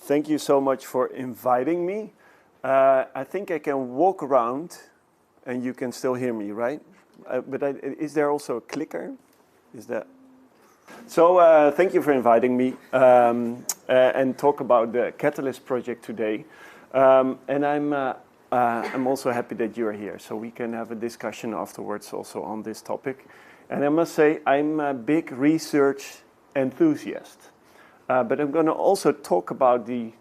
Thank you so much for inviting me. I think I can walk around and you can still hear me, right? Is there also a clicker? Is that? So thank you for inviting me and talk about the Catalyst project today. And I'm also happy that you're here, so we can have a discussion afterwards also on this topic. And I must say, I'm a big research enthusiast. But I'm going to also talk about the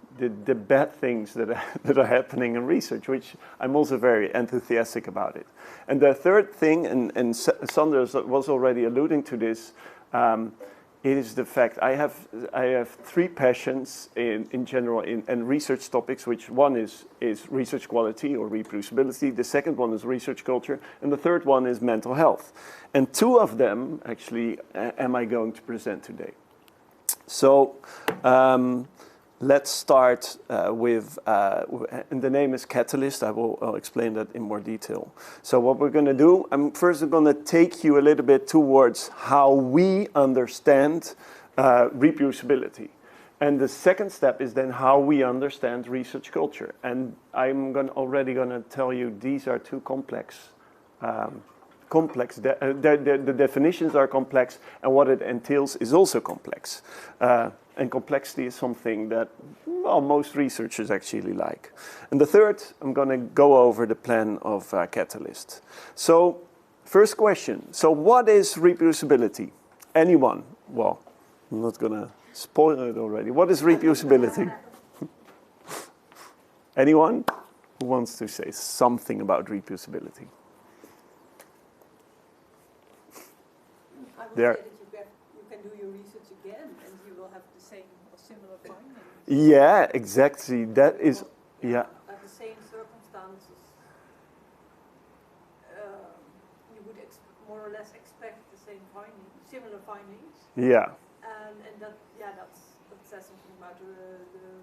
bad things that are happening in research, which I'm also very enthusiastic about it. And the third thing, and Sanders was already alluding to this, it is the fact I have three passions in general in research topics, which one is research quality or reproducibility, the second one is research culture, and the third one is mental health. And two of them, actually, am I going to present today. So let's start with, and the name is Catalyst. I'll explain that in more detail. So what we're going to do, I'm first going to take you a little bit towards how we understand reproducibility. And the second step is then how we understand research culture. And I'm already going to tell you these are two complex. The definitions are complex, and what it entails is also complex. And complexity is something that, well, most researchers actually like. And the third, I'm going to go over the plan of Catalyst. So, first question. So what is reproducibility? Anyone? Well, I'm not going to spoil it already. What is reproducibility? Anyone who wants to say something about reproducibility? There. You can do your research again, and you will have the same or similar findings. Yeah, exactly. That is, yeah. At the same circumstances, you would more or less expect the same findings, similar findings. Yeah. And that says something about the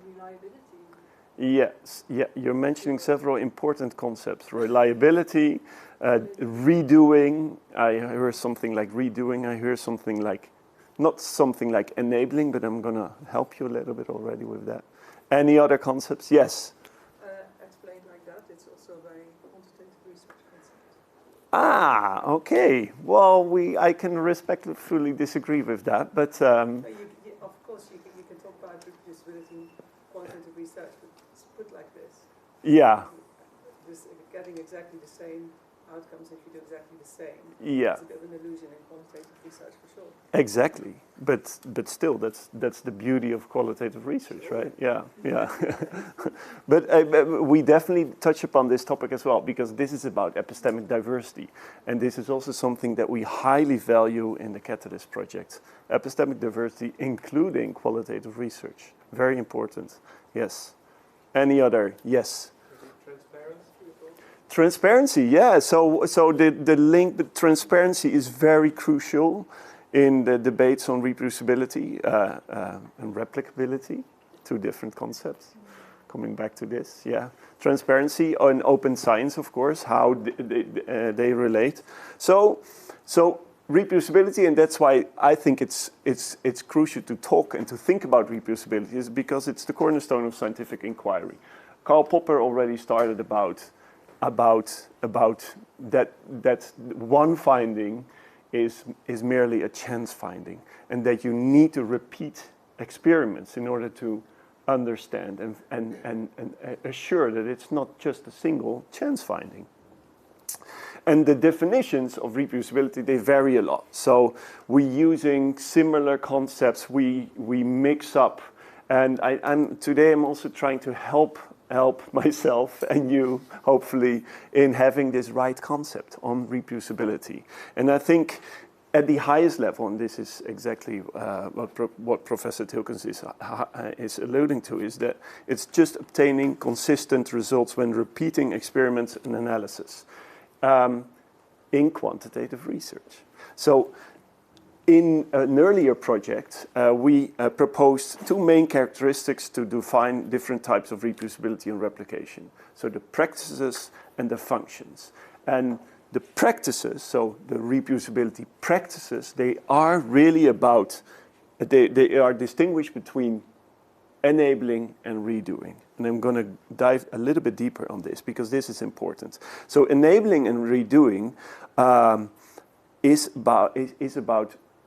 reliability. Yes, yeah. You're mentioning several important concepts: reliability. Redoing, I hear something like redoing, I hear something like, not something like enabling, but I'm going to help you a little bit already with that. Any other concepts? Yes? Explained like that, it's also a very quantitative research concept. Ah, okay. Well, I can respectfully disagree with that, but... Of course, you can talk about reproducibility, quantitative research, but it's put like this. Yeah. Just getting exactly the same outcomes if you do exactly the same. Yeah. It's a bit of an illusion in quantitative research for sure. Exactly, but still, that's the beauty of qualitative research, right? Yeah, yeah. But we definitely touch upon this topic as well, because this is about epistemic diversity, and this is also something that we highly value in the Catalyst project. Epistemic diversity, including qualitative research, very important. Yes. Any other? Yes. Transparency, yeah. So the link with transparency is very crucial in the debates on reproducibility and replicability, two different concepts. Coming back to this, yeah. Transparency and open science, of course, how they relate. So reproducibility, and that's why I think it's crucial to talk and to think about reproducibility, is because it's the cornerstone of scientific inquiry. Karl Popper already started about that one finding is merely a chance finding, and that you need to repeat experiments in order to understand and assure that it's not just a single chance finding. And the definitions of reproducibility, they vary a lot. So we're using similar concepts, we mix up, and today I'm also trying to help myself and you, hopefully, in having this right concept on reproducibility. And I think at the highest level, and this is exactly what Professor Tilkens is alluding to, is that it's just obtaining consistent results when repeating experiments and analysis in quantitative research. So in an earlier project, we proposed two main characteristics to define different types of reproducibility and replication. So the practices and the functions. And the practices, so the reproducibility practices, they are really about, they are distinguished between enabling and redoing. And I'm going to dive a little bit deeper on this because this is important. So enabling and redoing is about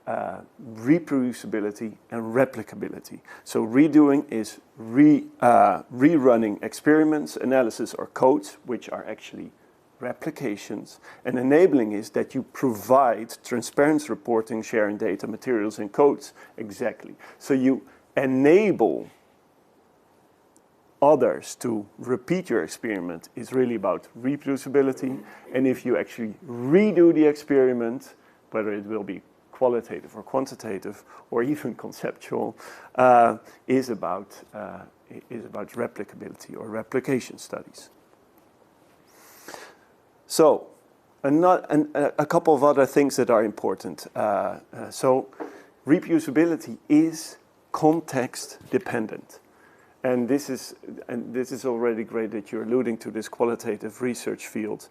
reproducibility and replicability. So redoing is rerunning experiments, analysis, or codes, which are actually replications. And enabling is that you provide transparent reporting, sharing data, materials, and codes. Exactly. So you enable others to repeat your experiment is really about reproducibility. And if you actually redo the experiment, whether it will be qualitative or quantitative or even conceptual, is about replicability or replication studies. So, a couple of other things that are important. So, reproducibility is context dependent. And this is already great that you're alluding to this qualitative research field.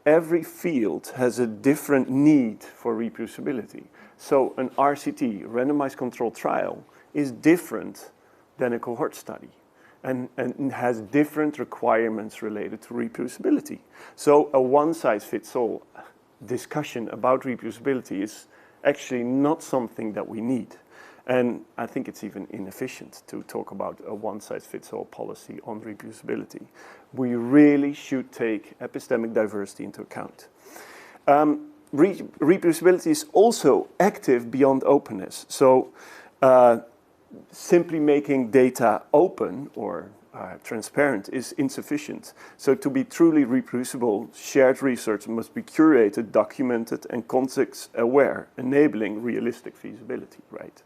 Every field has a different need for reproducibility. So an RCT, randomized controlled trial, is different than a cohort study and has different requirements related to reproducibility. So a one-size-fits-all discussion about reproducibility is actually not something that we need. And I think it's even inefficient to talk about a one-size-fits-all policy on reproducibility. We really should take epistemic diversity into account. Reproducibility is also active beyond openness. So simply making data open or transparent is insufficient. So to be truly reproducible, shared research must be curated, documented, and context-aware, enabling realistic feasibility, right?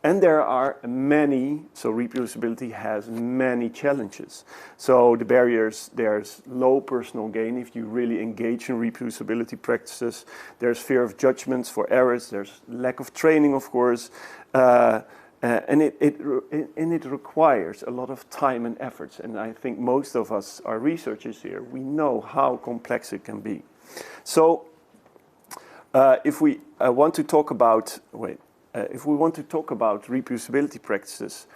And there are many, so reproducibility has many challenges. So the barriers, there's low personal gain if you really engage in reproducibility practices. There's fear of judgments for errors. There's lack of training, of course. And it requires a lot of time and efforts. And I think most of us are researchers here. We know how complex it can be. So if we want to talk about, if we want to talk about reproducibility practices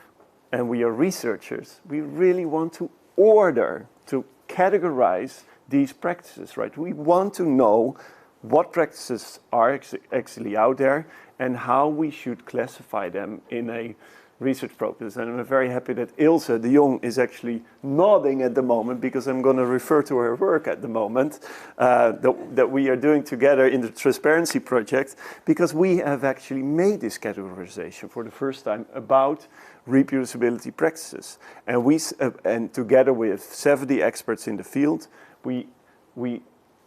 and we are researchers, we really want to order, to categorize these practices, right? We want to know what practices are actually out there and how we should classify them in a research process. And I'm very happy that Ilse de Jong is actually nodding at the moment because I'm going to refer to her work at the moment that we are doing together in the Transparency Project, because we have actually made this categorization for the first time about reproducibility practices. And together with 70 experts in the field, we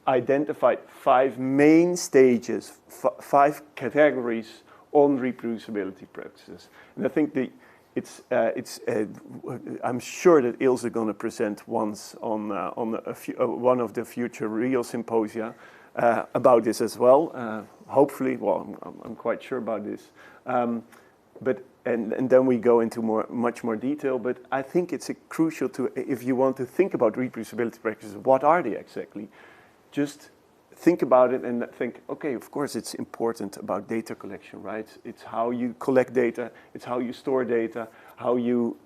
identified 5 main stages, 5 categories on reproducibility practices. And I think I'm sure that Ilse is going to present once on one of the future RIOS Symposia about this as well. Hopefully, well, I'm quite sure about this. But then we go into much more detail. But I think it's crucial to, if you want to think about reproducibility practices, what are they exactly? Just think about it and think, okay, of course it's important about data collection, right? It's how you collect data, it's how you store data, how you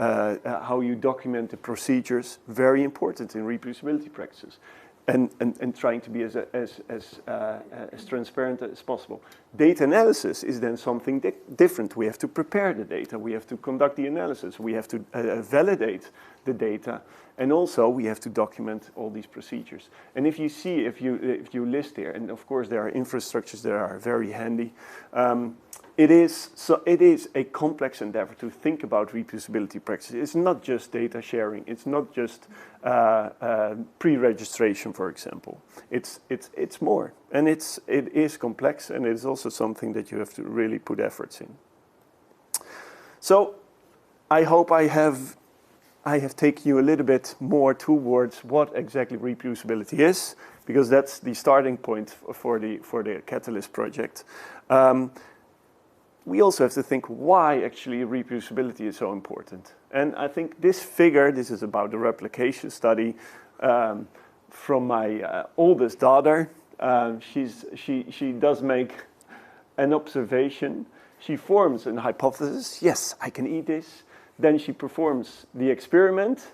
document the procedures, very important in reproducibility practices. And trying to be as transparent as possible. Data analysis is then something different. We have to prepare the data, we have to conduct the analysis, we have to validate the data, and also we have to document all these procedures. And if you see, if you list here, and of course there are infrastructures that are very handy, it is a complex endeavor to think about reproducibility practices. It's not just data sharing. It's not just pre-registration, for example. It's more, and it is complex, and it's also something that you have to really put efforts in. So, I hope I have taken you a little bit more towards what exactly reproducibility is, because that's the starting point for the Catalyst project. We also have to think why actually reproducibility is so important. And I think this figure, this is about the replication study from my oldest daughter. She does make an observation. She forms a hypothesis. Yes, I can eat this. Then she performs the experiment.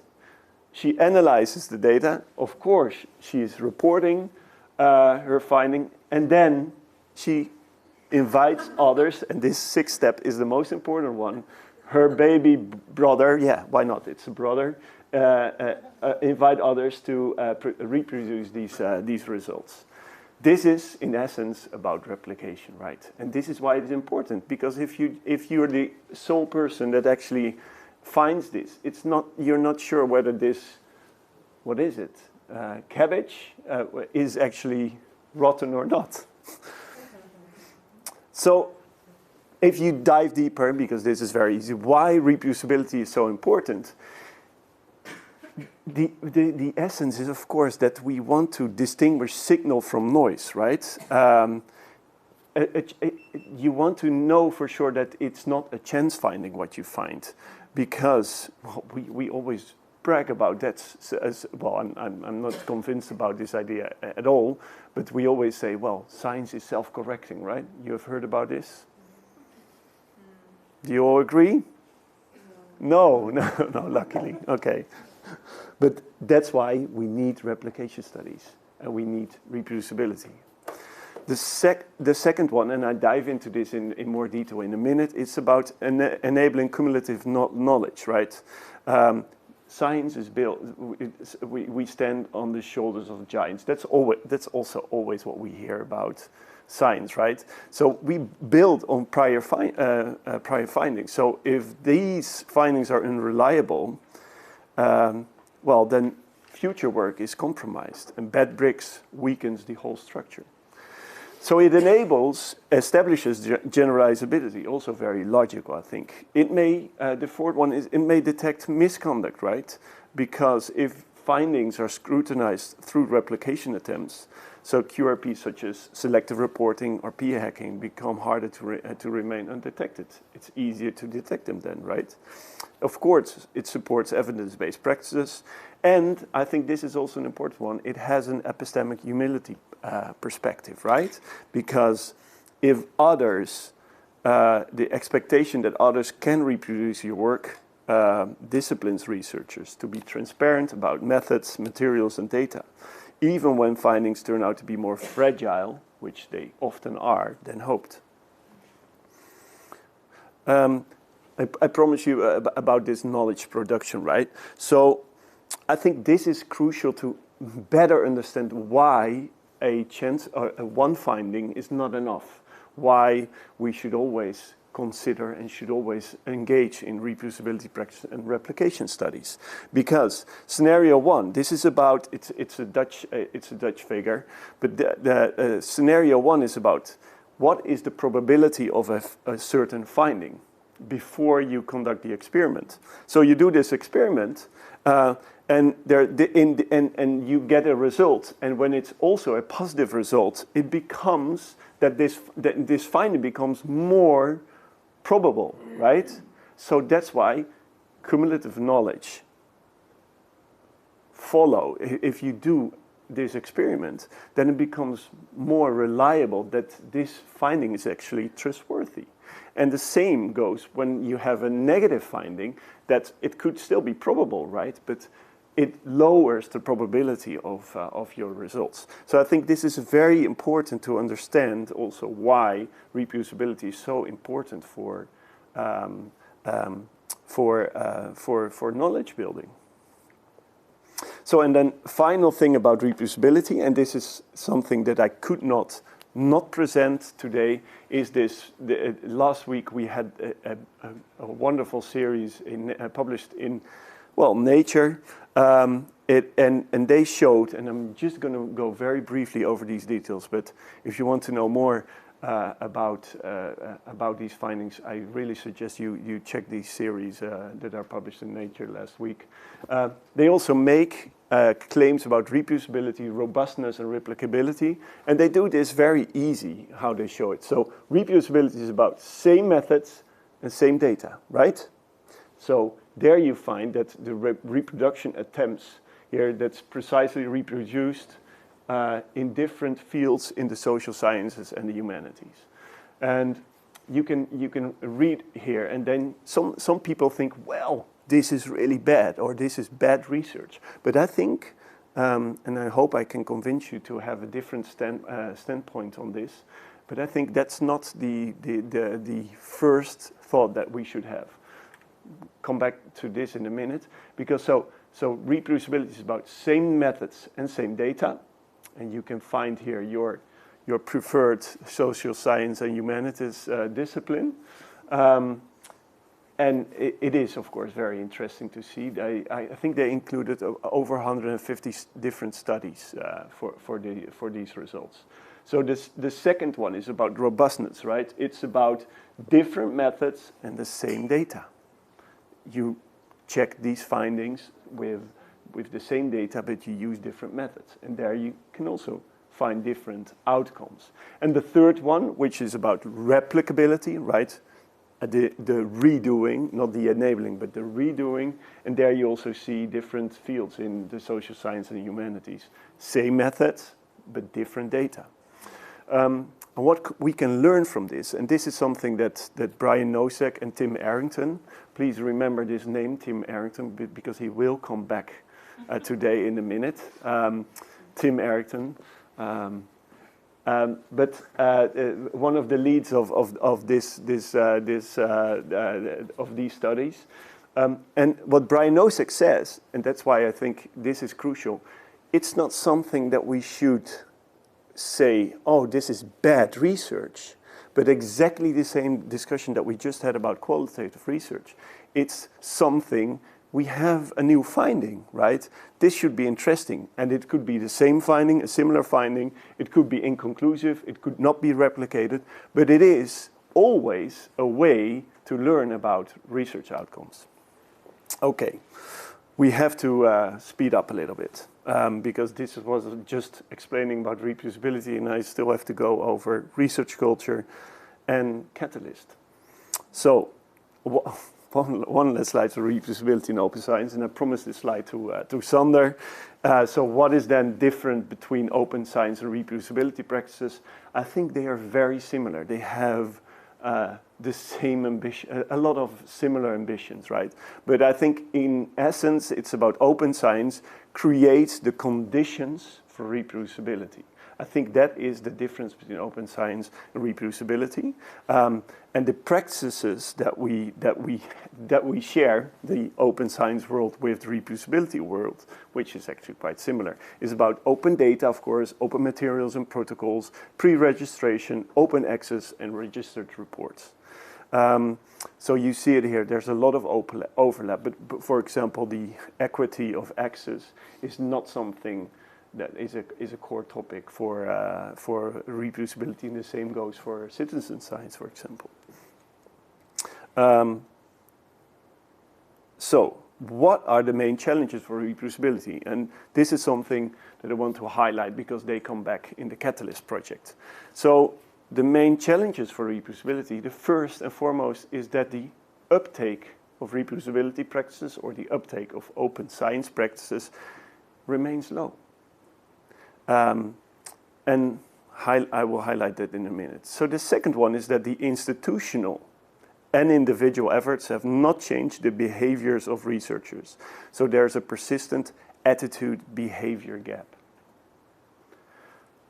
She analyzes the data. Of course, she is reporting her finding. And then she invites others. And this sixth step is the most important one. Her baby brother, yeah, why not? It's a brother. Invite others to reproduce these results. This is, in essence, about replication, right? And this is why it is important, because if you're the sole person that actually finds this, you're not sure whether this, what is it, cabbage is actually rotten or not. So, if you dive deeper, because this is very easy, why reproducibility is so important. The essence is, of course, that we want to distinguish signal from noise, right? You want to know for sure that it's not a chance finding what you find, because we always brag about that. Well, I'm not convinced about this idea at all, but we always say, well, science is self-correcting, right? You have heard about this? Do you all agree? No, luckily, okay. But that's why we need replication studies and we need reproducibility. The second one, and I dive into this in more detail in a minute, it's about enabling cumulative knowledge, right? Science is built, we stand on the shoulders of giants. That's also always what we hear about science, right? So we build on prior findings. So if these findings are unreliable, well, then future work is compromised, and bad bricks weakens the whole structure. So it establishes generalizability, also very logical, I think. It may, the fourth one is, it may detect misconduct, right? Because if findings are scrutinized through replication attempts, so QRPs such as selective reporting or peer hacking become harder to remain undetected. It's easier to detect them then, right? Of course, it supports evidence-based practices, and I think this is also an important one. It has an epistemic humility perspective, right? Because if others, the expectation that others can reproduce your work disciplines researchers to be transparent about methods, materials, and data, even when findings turn out to be more fragile, which they often are, than hoped. I promise you about this knowledge production, right? So I think this is crucial to better understand why a chance or one finding is not enough. Why we should always consider and should always engage in reproducibility practice and replication studies. Because scenario one, this is about, it's a Dutch figure, but the scenario one is about what is the probability of a certain finding before you conduct the experiment. So you do this experiment, and you get a result, and when it's also a positive result, it becomes that this finding becomes more probable, right? So that's why cumulative knowledge follow. If you do this experiment, then it becomes more reliable that this finding is actually trustworthy. And the same goes when you have a negative finding, that it could still be probable, right? But it lowers the probability of your results. So I think this is very important to understand also why reproducibility is so important for knowledge building. So, and then final thing about reproducibility, and this is something that I could not present today, is this. Last week we had a wonderful series published in, well, Nature, and they showed, and I'm just going to go very briefly over these details, but if you want to know more about these findings, I really suggest you check these series that are published in Nature last week. They also make claims about reproducibility, robustness, and replicability, and they do this very easy, how they show it. So reproducibility is about same methods and same data, right? So there you find that the reproduction attempts here, that's precisely reproduced in different fields in the social sciences and the humanities. And you can read here, and then some people think, well, this is really bad, or this is bad research. But I think, and I hope I can convince you to have a different standpoint on this, but I think that's not the first thought that we should have. Come back to this in a minute, because so reproducibility is about same methods and same data, and you can find here your preferred social science and humanities discipline. And it is, of course, very interesting to see. I think they included over 150 different studies for these results. So the second one is about robustness, right? It's about different methods and the same data. You check these findings with the same data, but you use different methods. And there you can also find different outcomes. And the third one, which is about replicability, right? The redoing, not the enabling, but the redoing. And there you also see different fields in the social science and humanities. Same methods, but different data. And what we can learn from this, and this is something that Brian Nosek and Tim Arrington, please remember this name, Tim Arrington, because he will come back today in a minute. Tim Arrington. But one of the leads of these studies, and what Brian Nosek says, and that's why I think this is crucial, it's not something that we should say, oh, this is bad research, but exactly the same discussion that we just had about qualitative research. It's something, we have a new finding, right? This should be interesting, and it could be the same finding, a similar finding, it could be inconclusive, it could not be replicated, but it is always a way to learn about research outcomes. Okay, we have to speed up a little bit. Because this was just explaining about reproducibility, and I still have to go over research culture and catalyst. So, one last slide for reproducibility in open science, and I promised this slide to Sander. So what is then different between open science and reproducibility practices? I think they are very similar. They have the same ambition, a lot of similar ambitions, right? But I think in essence, it's about open science creates the conditions for reproducibility. I think that is the difference between open science and reproducibility, and the practices that we share, the open science world with the reproducibility world, which is actually quite similar, is about open data, of course, open materials and protocols, pre-registration, open access, and registered reports. So you see it here. There's a lot of overlap, but for example, the equity of access is not something that is a core topic for reproducibility, and the same goes for citizen science, for example. So, what are the main challenges for reproducibility? And this is something that I want to highlight because they come back in the Catalyst project. So, the main challenges for reproducibility, the first and foremost is that the uptake of reproducibility practices or the uptake of open science practices remains low. And I will highlight that in a minute. So the second one is that the institutional and individual efforts have not changed the behaviors of researchers. So there's a persistent attitude-behavior gap.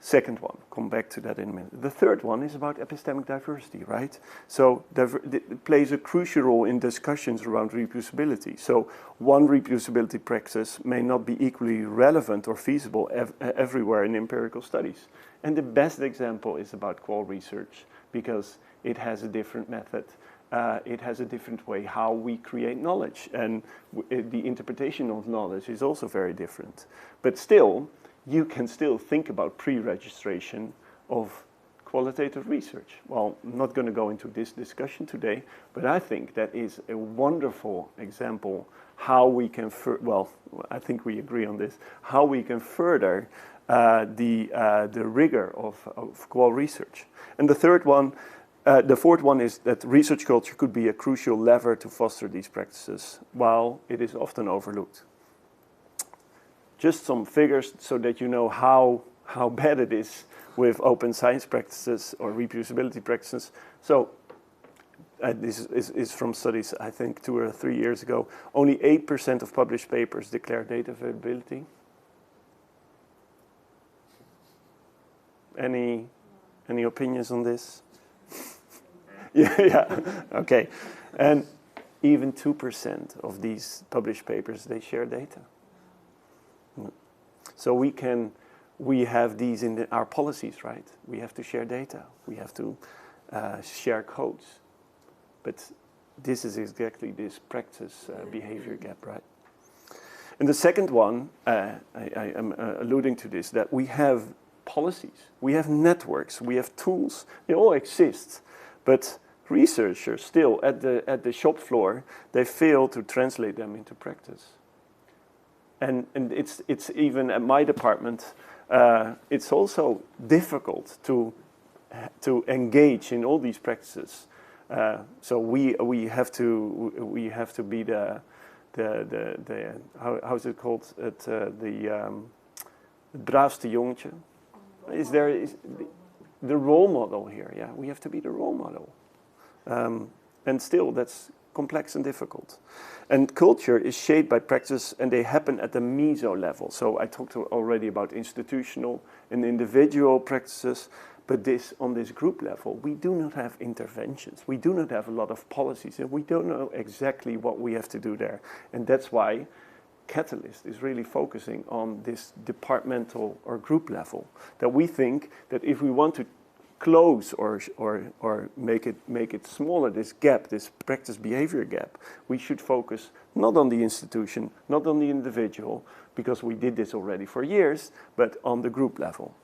Second one, come back to that in a minute. The third one is about epistemic diversity, right? So it plays a crucial role in discussions around reproducibility. So one reproducibility practice may not be equally relevant or feasible everywhere in empirical studies. And the best example is about qual research because it has a different method. It has a different way how we create knowledge. And the interpretation of knowledge is also very different. But still, you can still think about pre-registration of qualitative research. Well, I'm not going to go into this discussion today, but I think that is a wonderful example how we can, well, I think we agree on this, how we can further the rigor of qual research. And the fourth one is that research culture could be a crucial lever to foster these practices, while it is often overlooked. Just some figures so that you know how bad it is with open science practices or reproducibility practices. So this is from studies, I think, 2 or 3 years ago. Only 8% of published papers declare data availability. Any opinions on this? yeah, okay. And even 2% of these published papers, they share data. So we have these in our policies, right? We have to share data. We have to share codes. But this is exactly this practice behavior gap, right? And the second one, I am alluding to this, that we have policies, we have networks, we have tools, they all exist, but researchers still at the shop floor, they fail to translate them into practice. And it's even at my department, it's also difficult to engage in all these practices. So we have to be the how's it called, the braafste jongetje. Is the role model here? Yeah, we have to be the role model, and still that's complex and difficult. And culture is shaped by practice, and they happen at the meso level. So I talked already about institutional and individual practices, but on this group level, we do not have interventions. We do not have a lot of policies, and we don't know exactly what we have to do there. And that's why Catalyst is really focusing on this departmental or group level, that we think that if we want to close or make it smaller, this gap, this practice behavior gap, we should focus not on the institution, not on the individual, because we did this already for years, but on the group level.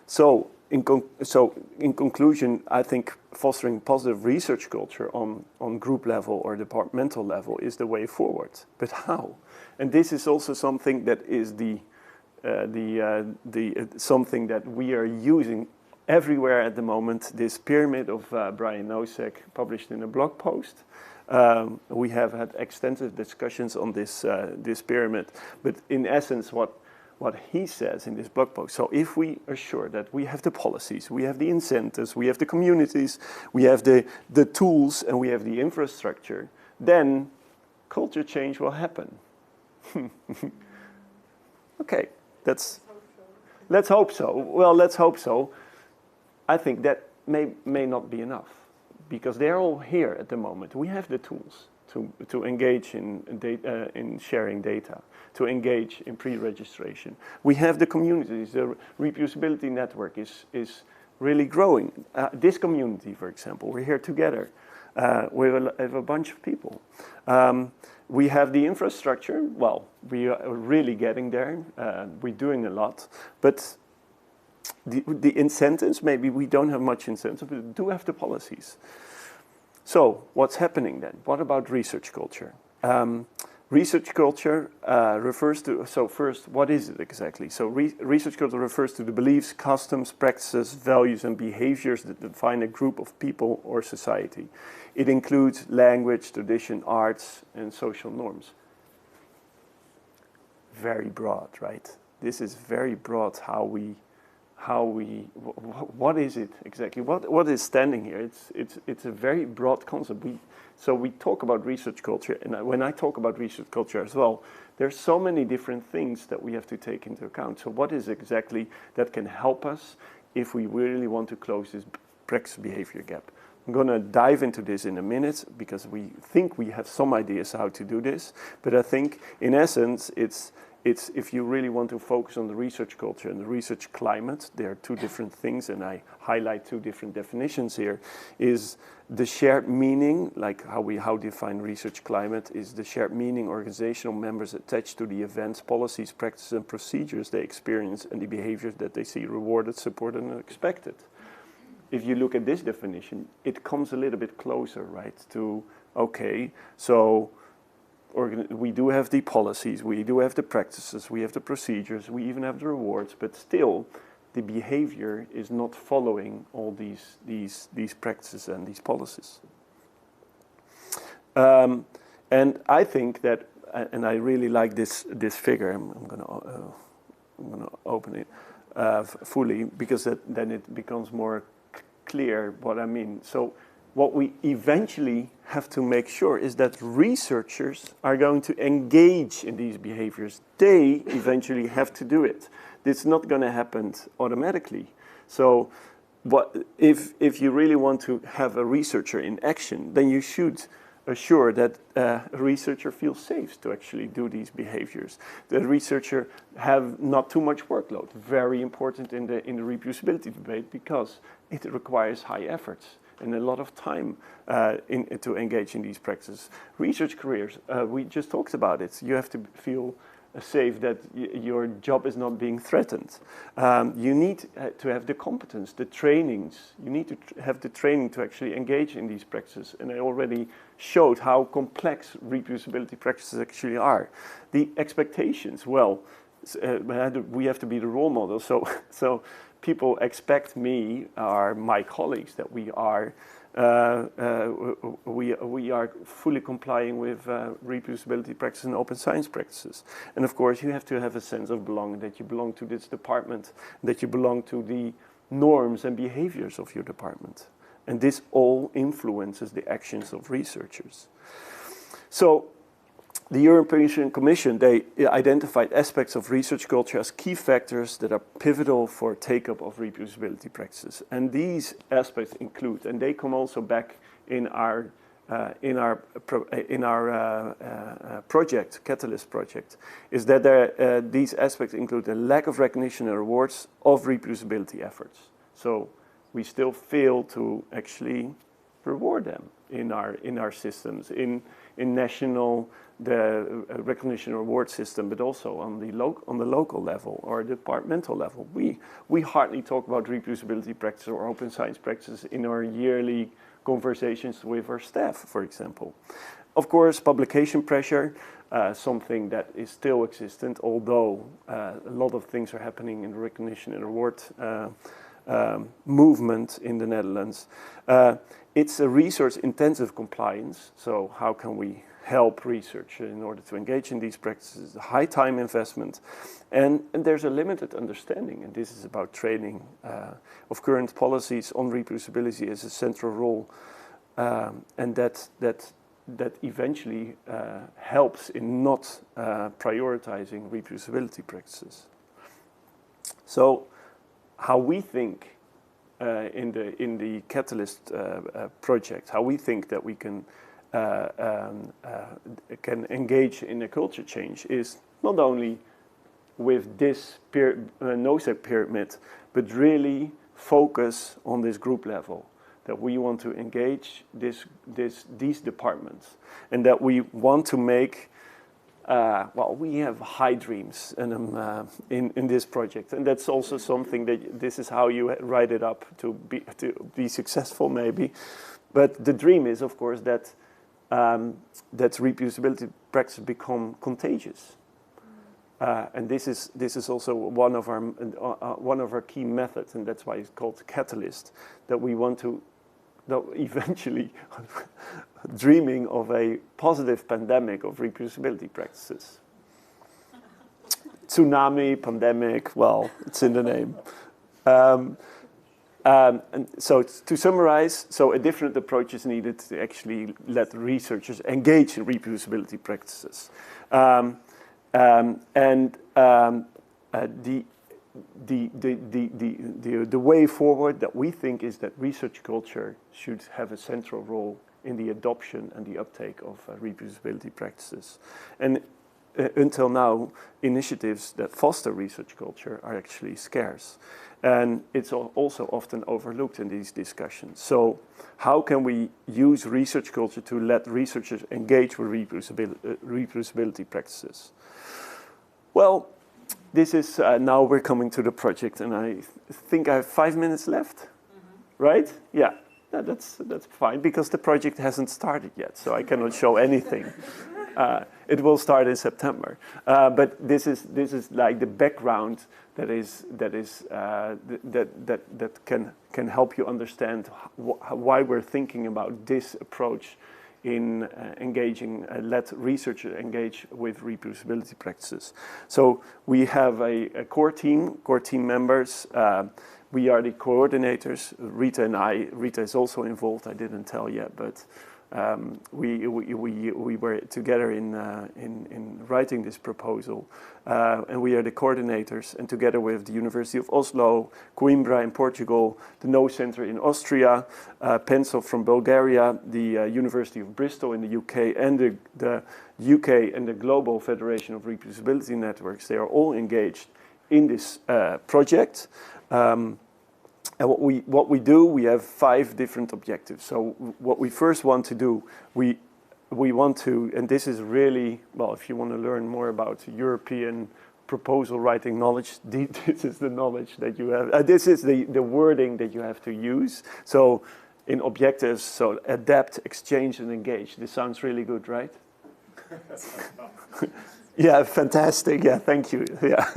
So in conclusion, I think fostering positive research culture on group level or departmental level is the way forward. But how? And this is also something that is something that we are using everywhere at the moment. This pyramid of Brian Nosek, published in a blog post. We have had extensive discussions on this pyramid, but in essence, what he says in this blog post. So if we assure that we have the policies, we have the incentives, we have the communities, we have the tools, and we have the infrastructure, then culture change will happen. Okay, let's hope so. Well, let's hope so. I think that may not be enough, because they're all here at the moment. We have the tools to engage in sharing data, to engage in pre-registration. We have the communities. The reproducibility network is really growing. This community, for example, we're here together. We have a bunch of people. We have the infrastructure. Well, we are really getting there. We're doing a lot. But the incentives, maybe we don't have much incentive, but we do have the policies. So what's happening then? What about research culture? Research culture refers to, so first, what is it exactly? So research culture refers to the beliefs, customs, practices, values, and behaviors that define a group of people or society. It includes language, tradition, arts, and social norms. Very broad, right? This is very broad what is it exactly? What is standing here? It's a very broad concept. So we talk about research culture, and when I talk about research culture as well, there's so many different things that we have to take into account. So what is exactly that can help us if we really want to close this practice behavior gap? I'm going to dive into this in a minute, because we think we have some ideas how to do this, but I think in essence it's if you really want to focus on the research culture and the research climate, there are two different things, and I highlight two different definitions here, is the shared meaning, like how define research climate, is the shared meaning organizational members attached to the events, policies, practices, and procedures they experience, and the behaviors that they see rewarded, supported, and expected. If you look at this definition, it comes a little bit closer, right, to, okay, so we do have the policies, we do have the practices, we have the procedures, we even have the rewards, but still the behavior is not following all these practices and these policies. And I think that, and I really like this figure. I'm going to I'm going to open it fully, because then it becomes more clear what I mean. So what we eventually have to make sure is that researchers are going to engage in these behaviors. They eventually have to do it. It's not going to happen automatically. So if you really want to have a researcher in action, then you should assure that a researcher feels safe to actually do these behaviors. The researcher have not too much workload. Very important in the reproducibility debate, because it requires high efforts and a lot of time to engage in these practices. Research careers, we just talked about it. You have to feel safe that your job is not being threatened. You need to have the competence, the trainings. You need to have the training to actually engage in these practices. And I already showed how complex reproducibility practices actually are. The expectations, well, we have to be the role model. So people expect me, or my colleagues, that we are fully complying with reproducibility practices and open science practices. And of course, you have to have a sense of belonging, that you belong to this department, that you belong to the norms and behaviors of your department. And this all influences the actions of researchers. So the European Commission, they identified aspects of research culture as key factors that are pivotal for take-up of reproducibility practices. And these aspects include, and they come also back in our project, Catalyst project, is that these aspects include the lack of recognition and rewards of reproducibility efforts. So we still fail to actually reward them in our systems, in national, the recognition reward system, but also on the local level or departmental level. We hardly talk about reproducibility practice or open science practices in our yearly conversations with our staff, for example. Of course, publication pressure, something that is still existent, although a lot of things are happening in the recognition and reward movement in the Netherlands. It's a resource-intensive compliance, so how can we help research in order to engage in these practices? High time investment, and there's a limited understanding, and this is about training of current policies on reproducibility as a central role, and that eventually helps in not prioritizing reproducibility practices. So how we think in the Catalyst project, how we think that we can engage in a culture change is not only with this NOSEC pyramid, but really focus on this group level, that we want to engage these departments, and that we want to make well, we have high dreams in this project, and that's also something that this is how you write it up to be successful, maybe. But the dream is, of course, that reproducibility practices become contagious, and this is also one of our key methods, and that's why it's called Catalyst. That we want to, eventually dreaming of a positive pandemic of reproducibility practices. Tsunami, pandemic, well, it's in the name. And so to summarize, so a different approach is needed to actually let researchers engage in reproducibility practices. The way forward that we think is that research culture should have a central role in the adoption and the uptake of reproducibility practices. And until now, initiatives that foster research culture are actually scarce. And it's also often overlooked in these discussions. So how can we use research culture to let researchers engage with reproducibility practices? Well, this is, now we're coming to the project, and I think I have 5 minutes left, right? Yeah, that's fine, because the project hasn't started yet, so I cannot show anything. It will start in September, but this is like the background that can help you understand why we're thinking about this approach in engaging, let researchers engage with reproducibility practices. So we have a core team members. We are the coordinators, Rita and I. Rita is also involved, I didn't tell yet, but we were together in writing this proposal, and we are the coordinators, and together with the University of Oslo, Coimbra in Portugal, the No Center in Austria, Pensov from Bulgaria, the University of Bristol in the UK, and the UK and the Global Federation of Reproducibility Networks, they are all engaged in this project. And what we do, we have 5 different objectives. So what we first want to do, we want to, and this is really, well, if you want to learn more about European proposal writing knowledge, this is the knowledge that you have. This is the wording that you have to use. So in objectives, so adapt, exchange, and engage. This sounds really good, right? Yeah, fantastic. Yeah, thank you. Yeah.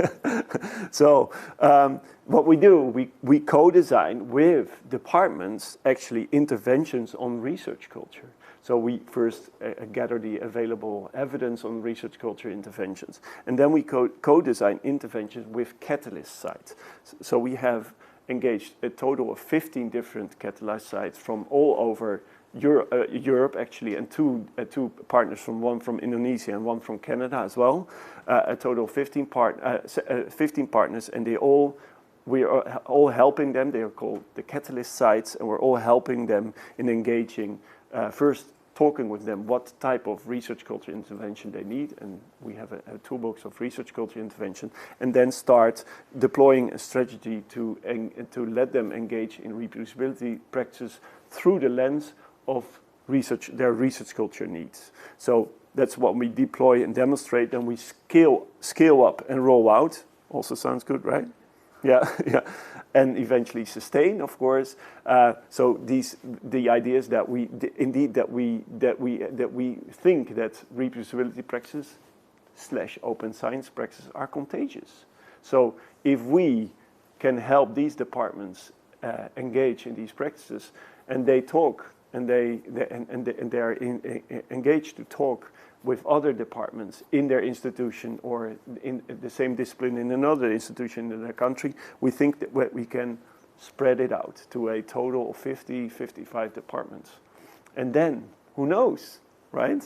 So what we do, we co-design with departments actually interventions on research culture. So we first gather the available evidence on research culture interventions, and then we co-design interventions with catalyst sites. So we have engaged a total of 15 different catalyst sites from all over Europe actually, and two partners, one from Indonesia and one from Canada as well. A total of 15 partners, and we are all helping them. They are called the catalyst sites, and we're all helping them in engaging. First, talking with them what type of research culture intervention they need, and we have a toolbox of research culture intervention, and then start deploying a strategy to let them engage in reproducibility practices through the lens of their research culture needs. So that's what we deploy and demonstrate. Then we scale up and roll out. Also sounds good, right? Yeah, yeah. And eventually sustain, of course. So the idea is that we think that reproducibility practices / open science practices are contagious. So if we can help these departments engage in these practices, and they talk. And they are engaged to talk with other departments in their institution or in the same discipline in another institution in their country, we think that we can spread it out to a total of 50, 55 departments. And then, who knows, right?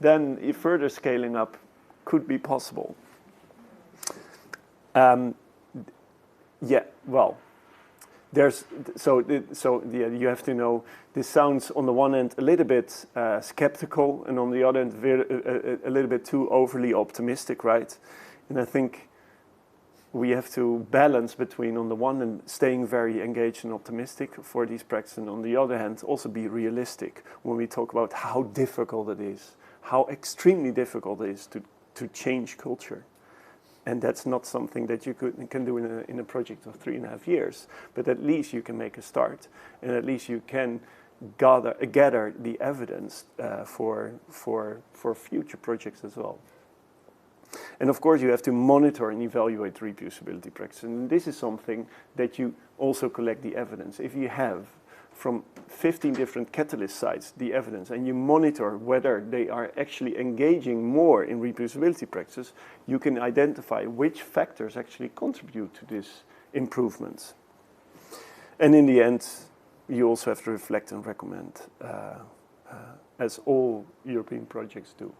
Then if further scaling up could be possible. Yeah, well. You have to know, this sounds on the one end a little bit skeptical, and on the other end a little bit too overly optimistic, right? And I think we have to balance between, on the one hand, staying very engaged and optimistic for these practices, and on the other hand, also be realistic when we talk about how difficult it is, how extremely difficult it is to change culture. And that's not something that you can do in a project of 3.5 years. But at least you can make a start, and at least you can gather the evidence for future projects as well. And of course, you have to monitor and evaluate reproducibility practices. And this is something that you also collect the evidence. If you have from 15 different catalyst sites the evidence, and you monitor whether they are actually engaging more in reproducibility practices, you can identify which factors actually contribute to this improvement. And in the end, you also have to reflect and recommend, as all European projects do.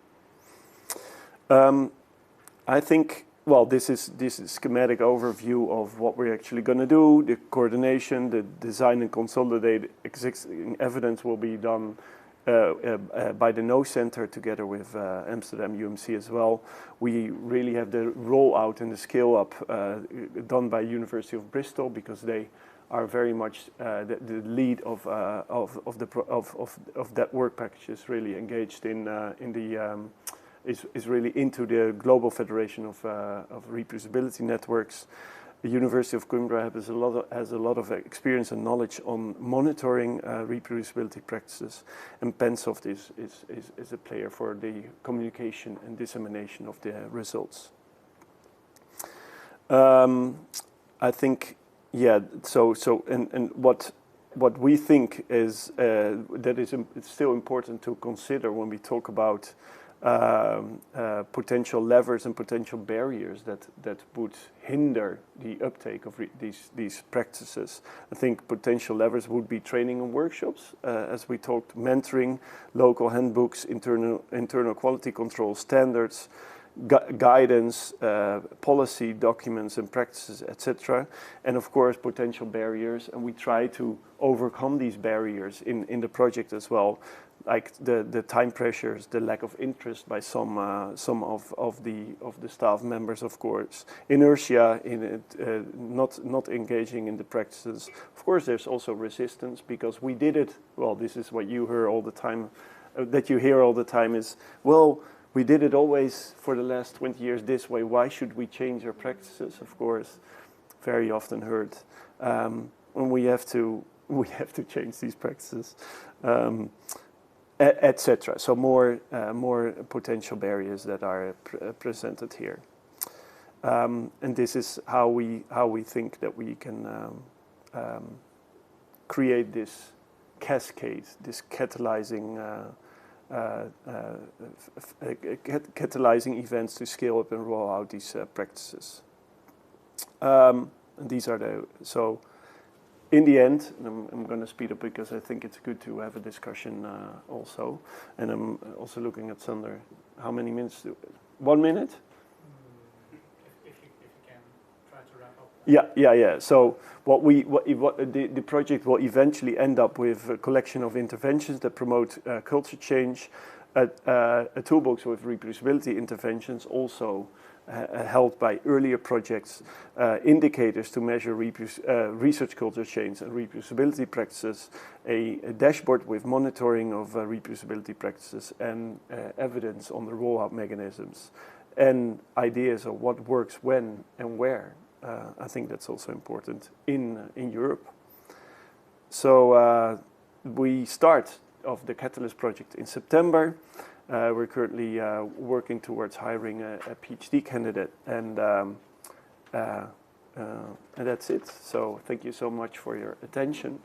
I think, well, this is schematic overview of what we're actually going to do. The coordination, the design and consolidate existing evidence will be done by the No Center together with Amsterdam UMC as well. We really have the rollout and the scale up done by University of Bristol, because they are very much the lead of that work package is really engaged in the. Is really into the Global Federation of Reproducibility Networks. The University of Coimbra has a lot of experience and knowledge on monitoring reproducibility practices, and Pensov is a player for the communication and dissemination of the results. I think, yeah. So what what we think is that it's still important to consider when we talk about potential levers and potential barriers that would hinder the uptake of these practices. I think potential levers would be training and workshops, as we talked, mentoring, local handbooks, internal quality control standards, guidance, policy documents and practices, etc. And of course potential barriers, and we try to overcome these barriers in the project as well, like the time pressures, the lack of interest by some of the staff members, of course, inertia in it, not engaging in the practices. Of course there's also resistance, because we did it, well, this is what you hear all the time, that you hear all the time is, well, we did it always for the last 20 years this way. Why should we change our practices? Of course, very often heard. And we have to change these practices, etc. So more potential barriers that are presented here. And this is how we think that we can create this cascade, this catalyzing. Catalyzing events to scale up and roll out these practices. And these are so in the end, and I'm going to speed up because I think it's good to have a discussion also. And I'm also looking at Sander. How many minutes? 1 minute? If you can try to wrap up. Yeah. So what the project will eventually end up with a collection of interventions that promote culture change, a toolbox with reproducibility interventions, also held by earlier projects, indicators to measure research culture change and reproducibility practices, a dashboard with monitoring of reproducibility practices, and evidence on the rollout mechanisms, and ideas of what works when and where. I think that's also important in Europe. So we start of the Catalyst project in September. We're currently working towards hiring a PhD candidate, and that's it. So thank you so much for your attention.